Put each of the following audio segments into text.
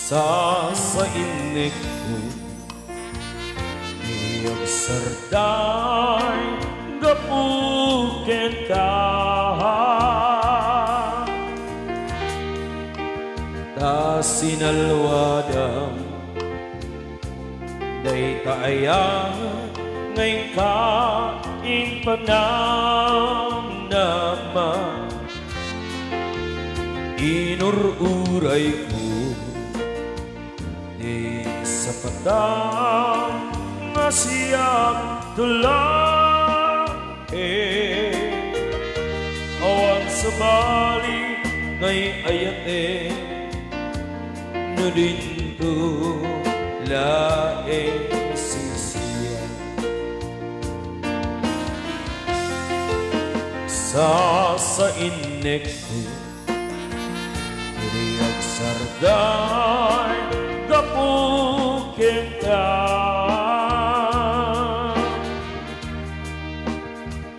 sa inig ko iyong sarday gapuken ka ta sinalwadam day kaaya ngayon ka in panamnama inururay ko di sa patang nga siyang tulae awan sa bali ngay ayate no dito lae sisiyan sa inek ko iriyak sarday gapuken ka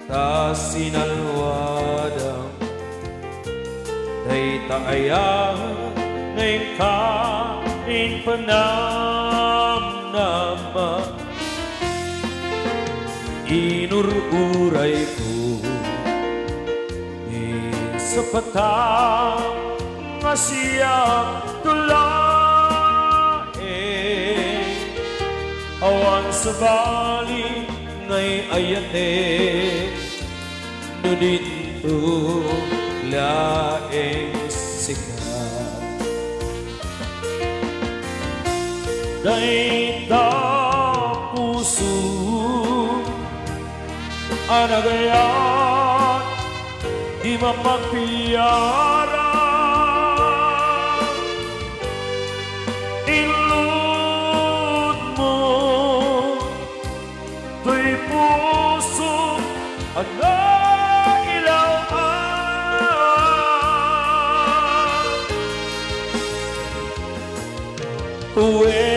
ta sinalwadam day taaya ngayon ka in panamnama inururay ko sa patang nga siyang tulae awan sa bali ngay ayate no dito laeng sika day ta puso anagayan di mapagpiyara ilud mo to'y puso ilawaan uwi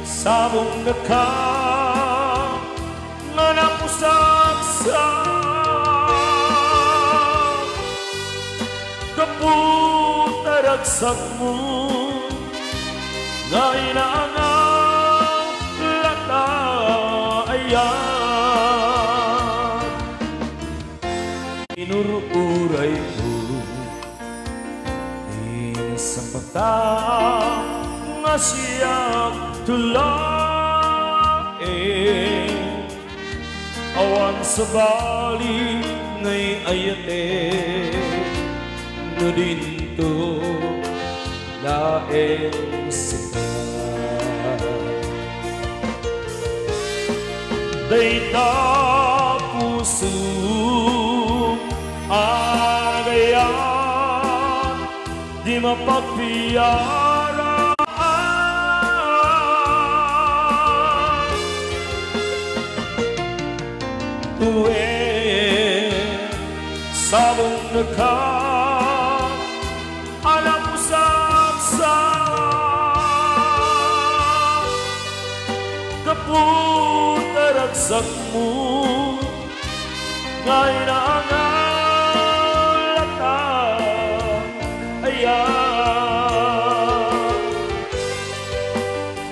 sabong naka nga napusagsa kaputaragsak mo nga inaangaw latayan inururay ko sa patang nga siyang tulae awan sa bali ngay ayate no dito laeng sika day ta puso agayan di mapagpiyara uwi sabong naka alam mo saksa kaputaragsak mo ngay naangaw latayan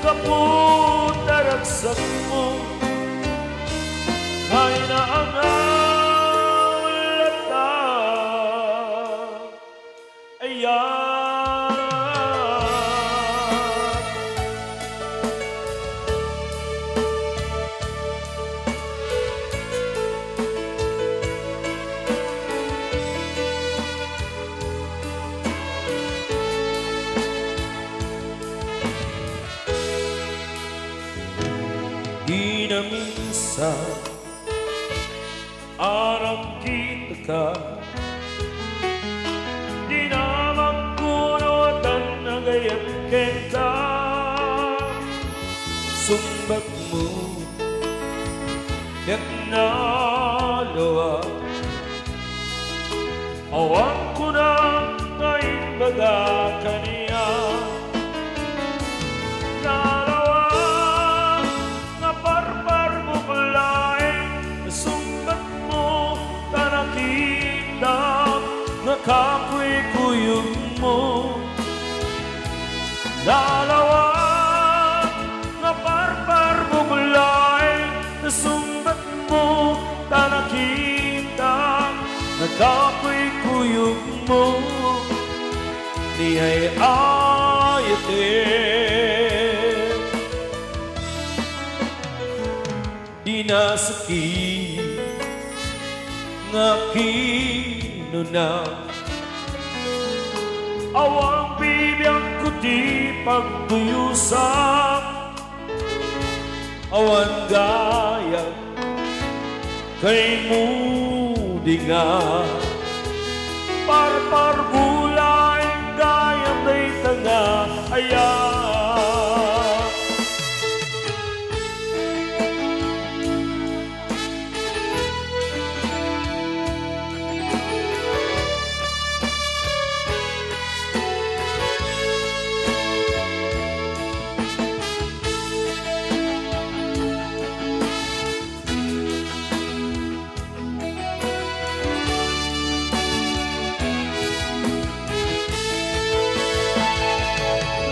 kaputaragsak mo ngay naangaw di na minsan arang kita ka di na magkunutan na gayat kenta sumbat mo ket nalawa awan ko na ngayon baga kaniya kapoy kuyog mo Lalawang nga parpar bugulay, nasumbat mo ta nakita, nagkapoy kuyog mo, niyay ayatin. Di nasakit nga kinunang, awang bibiyang kuti pagduyusan, awan gayag kay mudi nga, parpar bulay gayang day tanga ayan.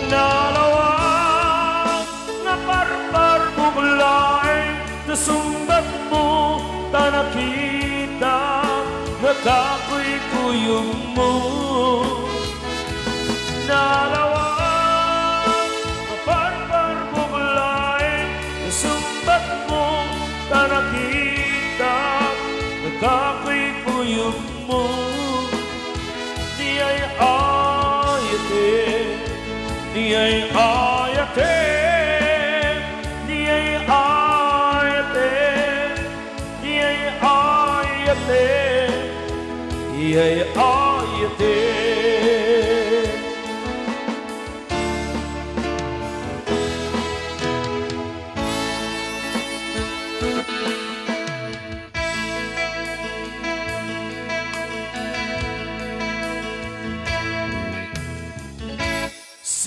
Nalawang na parpar bugulay, nasumbat mo ta nakita, nakakuy-kuyog mo. Nalawang na parpar bugulay, nasumbat mo ta nakita, nakakuy-kuyog mo. Niyay ayatin, niyay ayatin, niyay ayatin, niyay ayatin, niyay ayatin.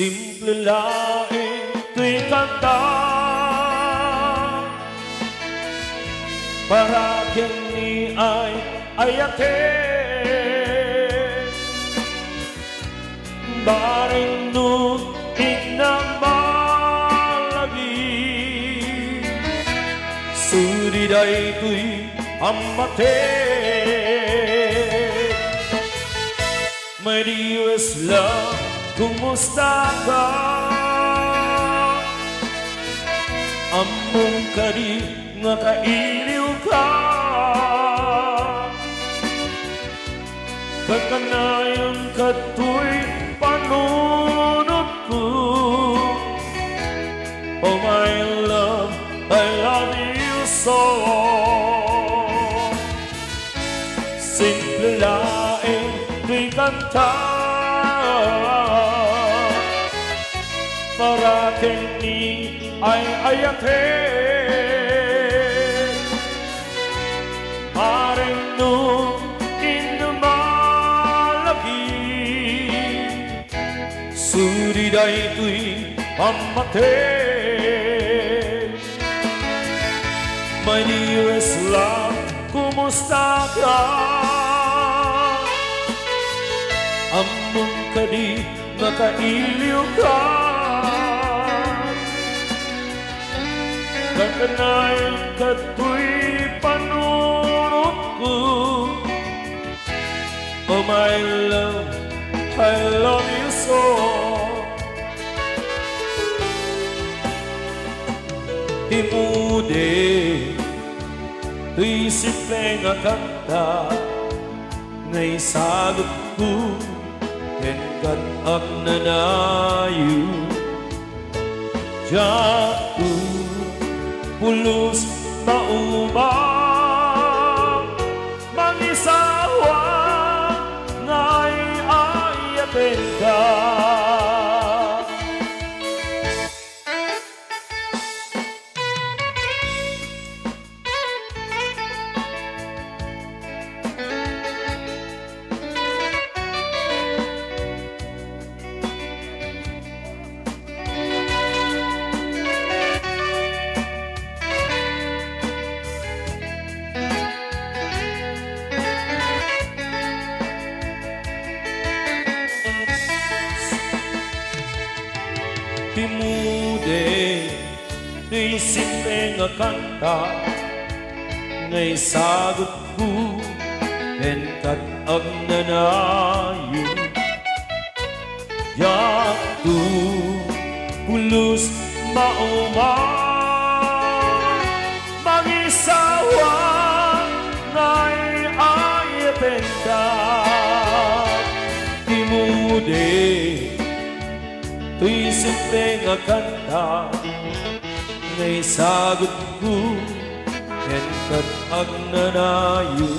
Simple laing tuy kanta para kini ay ayatin, baring nun inamalagi, suriday tuy amatin. My dearest love, kumusta ka? Among kadi nga kailiw ka, kakanayon kato'y panunod ko. Oh my love, I love you so. Simple laing tuy kanta para kini ay ayatin, maring nung inamalagi, suriday tuy pamatin. My dearest love, kumusta ka? Among kadi makailiw ka, kakanayon kato'y panunod ko. Oh my love, I love you so. Timude tuy simple nga kanta, ngay sagot ko kenkat ak nanayo. Jatu pulos maubang mangisawa ngay ayatin ka. Tuy simpleng nga kanta ngay sagot ko enkat ang nanayo Yatu pulos mauman Magisawa ngay ayapenda Timude tuy simpleng nga kanta ngay sagot ko enkat ang nanayo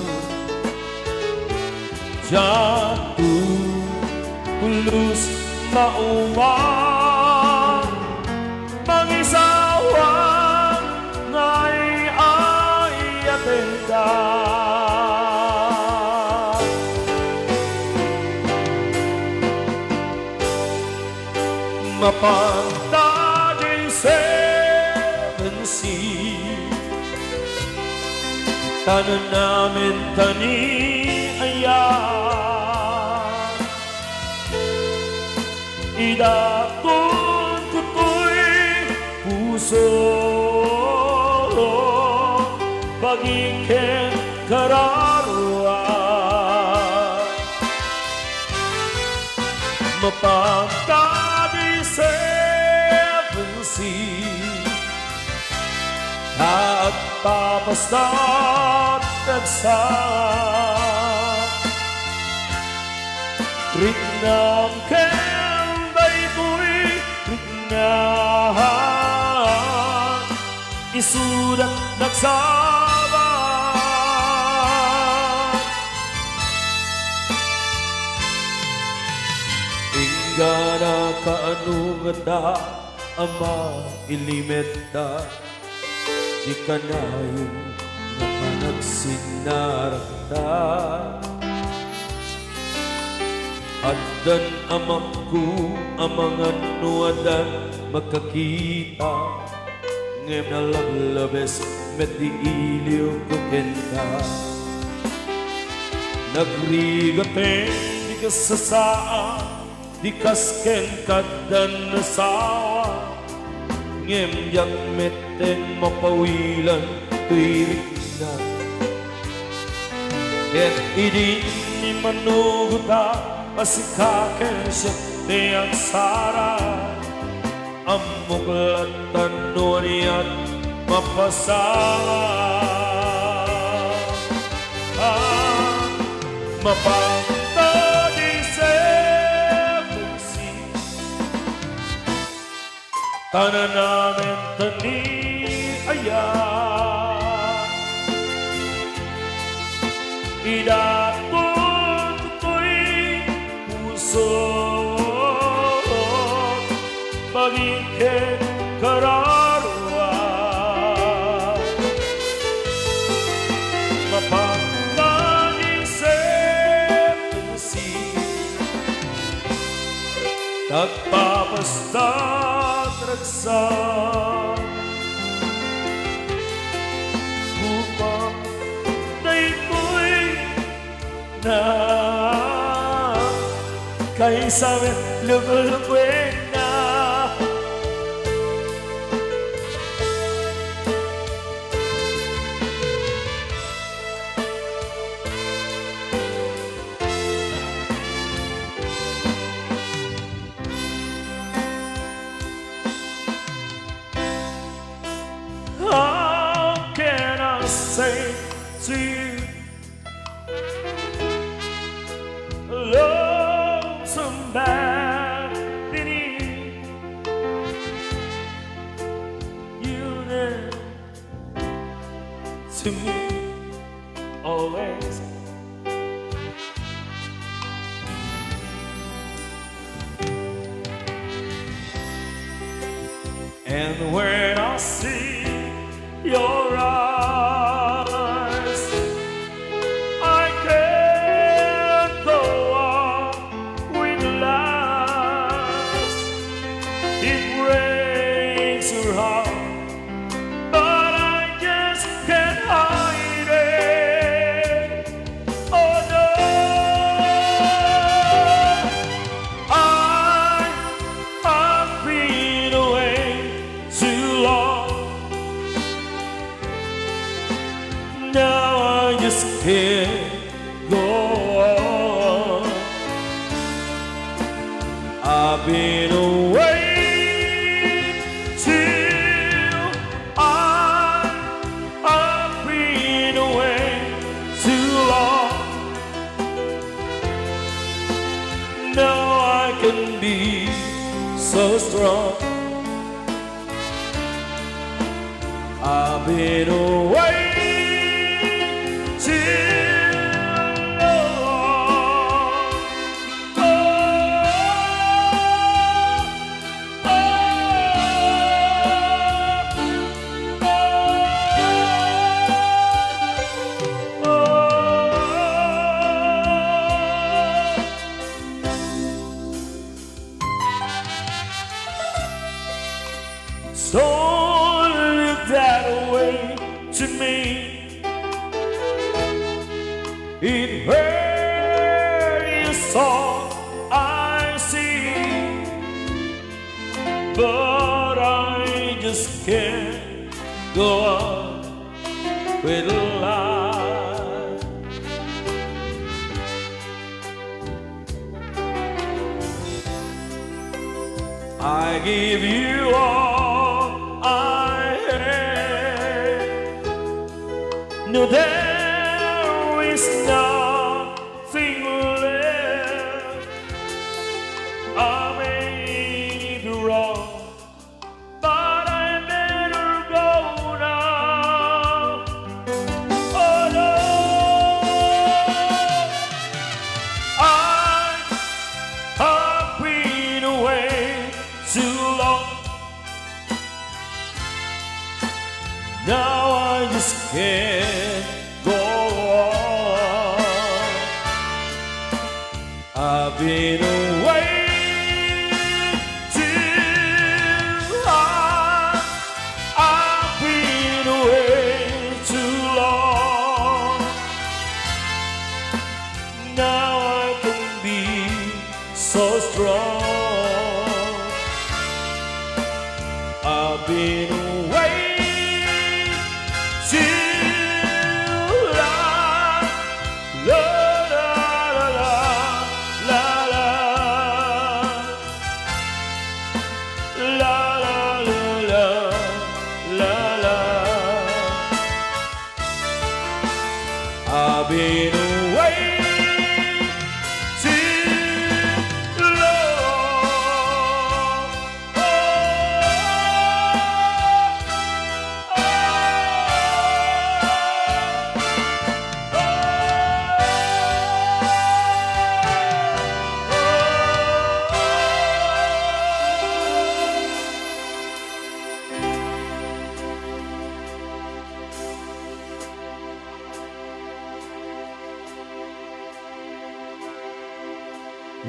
Jatu pulos mauman Mangisawa ngay ayatenda Mapantaging seven sea Tanan namin tani ayan Idakon kuto'y puso Bagiken kararwa Mapagkadi seven sea At papastat nagsa Rinam kenday ko'y rinnahan Isudat nagsabat Ingana kaanunganda ama ilimeta Di ka na yung napanagsinarata Addan amangku amangan nuadan makakita Ngem na lablabes met di iliw ko kenta Nagrigaten di kasasaan di kasken kadan nasawa Ngem yang meten mapawilan tuirik na Ket idin ni manuguta Pasikaken siya tiyang sara Amuklatan nuriat mapasara Mapantadi seven sea Tanan namin tani ayan Idakon ko'y puso Bagiken kararwa Mapangtanging seven sea Nagpapastat ragsak Upang day ko'y na Kaysa lugulugwin na How can I say to you Love somebody You know to me always And when I see your eyes I can't go on with lies It breaks your heart But I just can't hide it Oh no I've been away too Now I just can't go on. I've been away till I've been away too long. Now I can be so strong. I've been away till long. Oh, oh, oh, oh. Don't look that way to me. It hurt you so, I see, but I just can't go on with life. I give you all I have. No, there is nothing left. I may be wrong, but I better go now. Oh no, I've been away too long. Now I just can't go on. I've been away too long. I've been away too long. Now I can be so strong. I've been away too long. La la la la la la la la la la la. I've been away too long.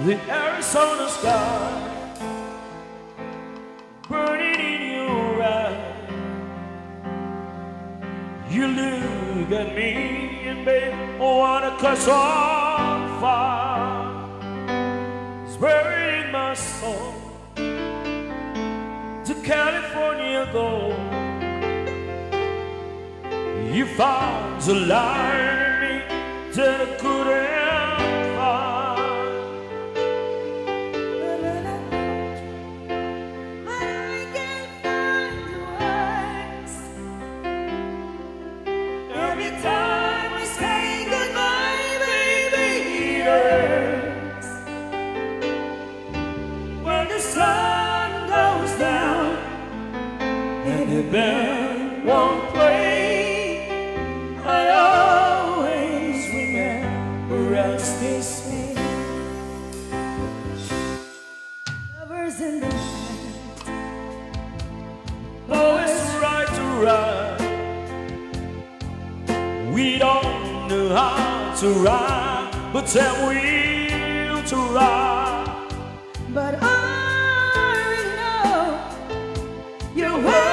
The Arizona sky burning in your eyes. You look at me and babe, I wanna catch on fire. It's buried in my soul. To California go. You found the light in me that I couldn't find. The band won't play. I always remember us this way. Lovers in the night. Oh, it's right to ride. We don't know how to ride, but then we'll to ride. But I know you will.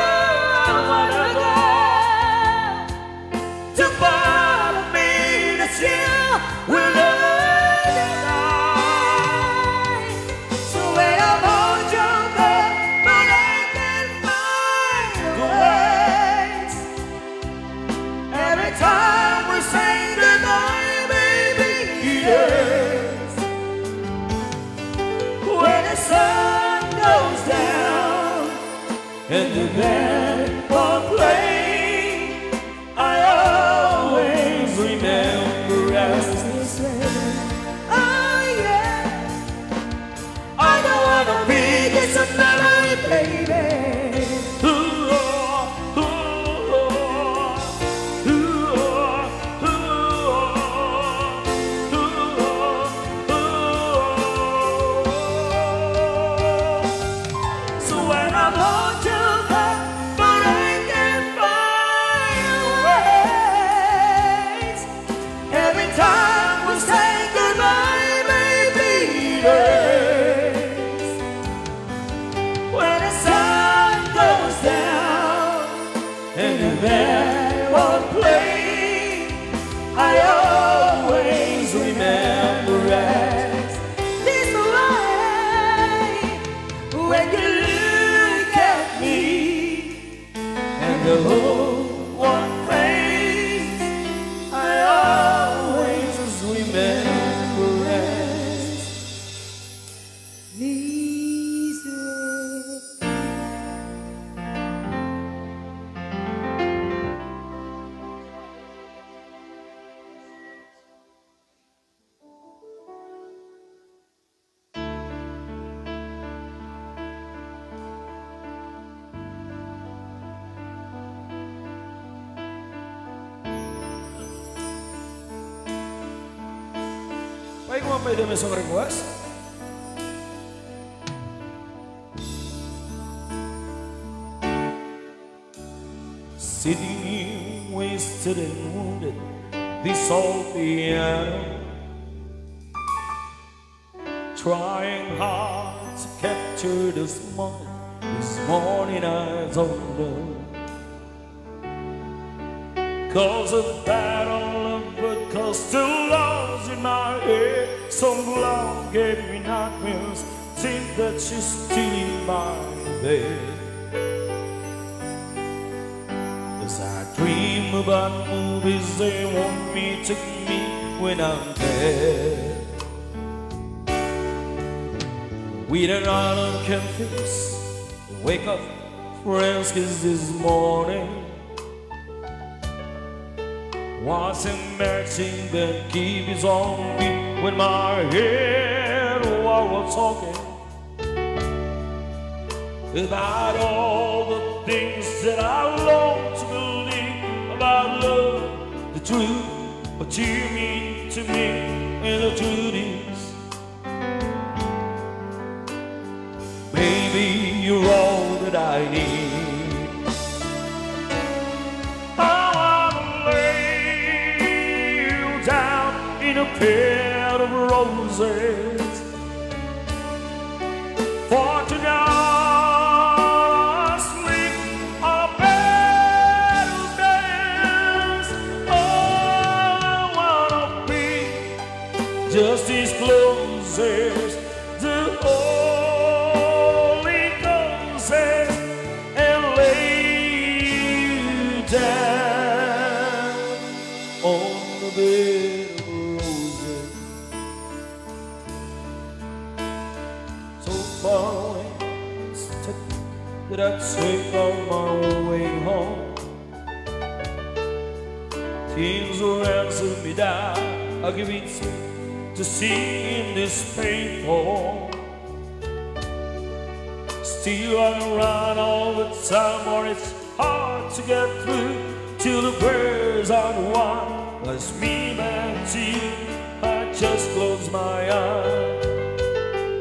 Time and the band won't play, I always remember as this way. Oh yeah, I don't wanna be just a memory, baby. Band won't play, I always remember as this way. When you look at me and the whole one place, I always remember as this way. Baik, mampai dia mesong request. Sitting wasted and wounded, this old piano, trying hard to capture this moment. This morning I don't know, 'cause of battle of blood, 'cause two loves in my head. Some love gave me nightmares, think that she's still in my bed. As I dream about movies they want me to meet when I'm dead. With an island campus, wake up friends kiss this morning. Was a marching band keep his own beat when my head was talking about all the things that I long to believe about love, the truth, what you mean to me, and the truth is, baby, you're all that I need. In a bed of roses, for tonight I sleep a bed of days. Oh, I wanna be just as close as the Holy Ghost and lay you down on the bed. That I take on my way home, things will answer me down. I'll give it to see in this painful. Still I run all the time, or it's hard to get through till the prayers are one. As me and you, I just close my eyes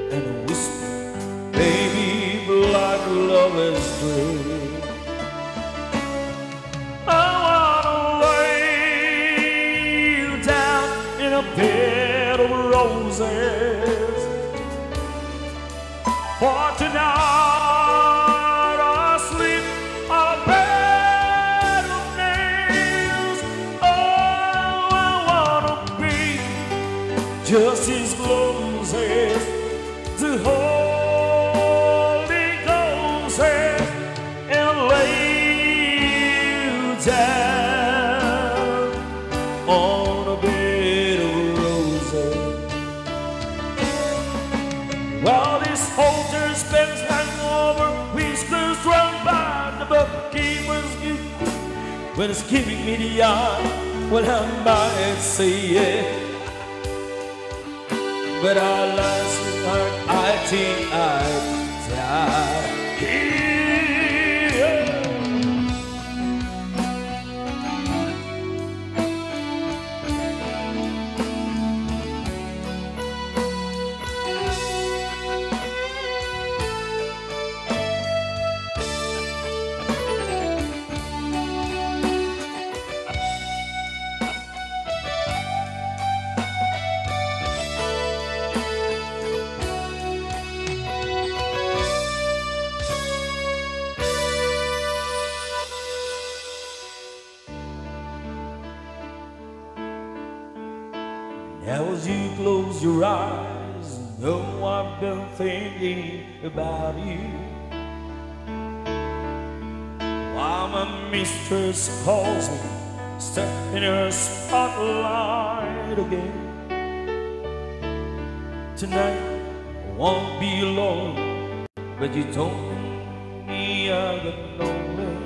and whisper, baby, like love is true. I wanna lay you down in a bed of roses, for tonight I sleep on a bed of nails. Oh, I wanna be just as close as the whole and lay you down on a bed of roses. While this altar spins hangover, whispers run by when it's giving me the eye, well, I might say yeah. But our last heart, I think I die. Now as you close your eyes, know I've been thinking about you. While my mistress calls me, stuck in her spotlight again. Tonight I won't be alone, but you told me I got lonely.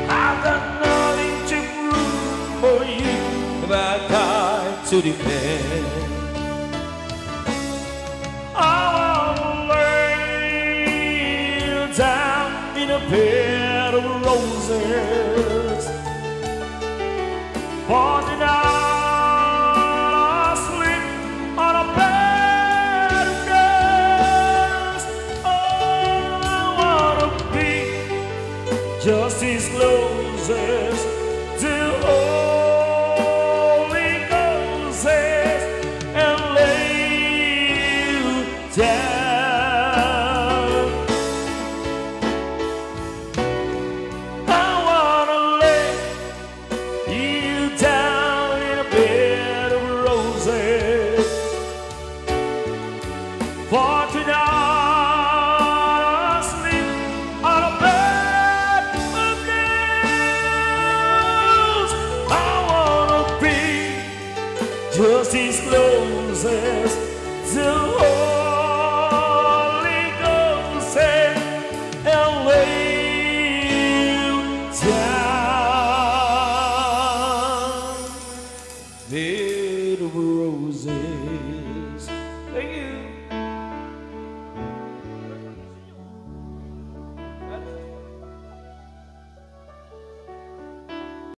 I've got nothing to prove for you, I died to defend. I wanna lay down in a bed of roses, for tonight I sleep on a bed of roses. Oh, I wanna be just as close as to for tonight I sleep on a bed of nails. I wanna be just as close as the Holy Ghost and lay you down.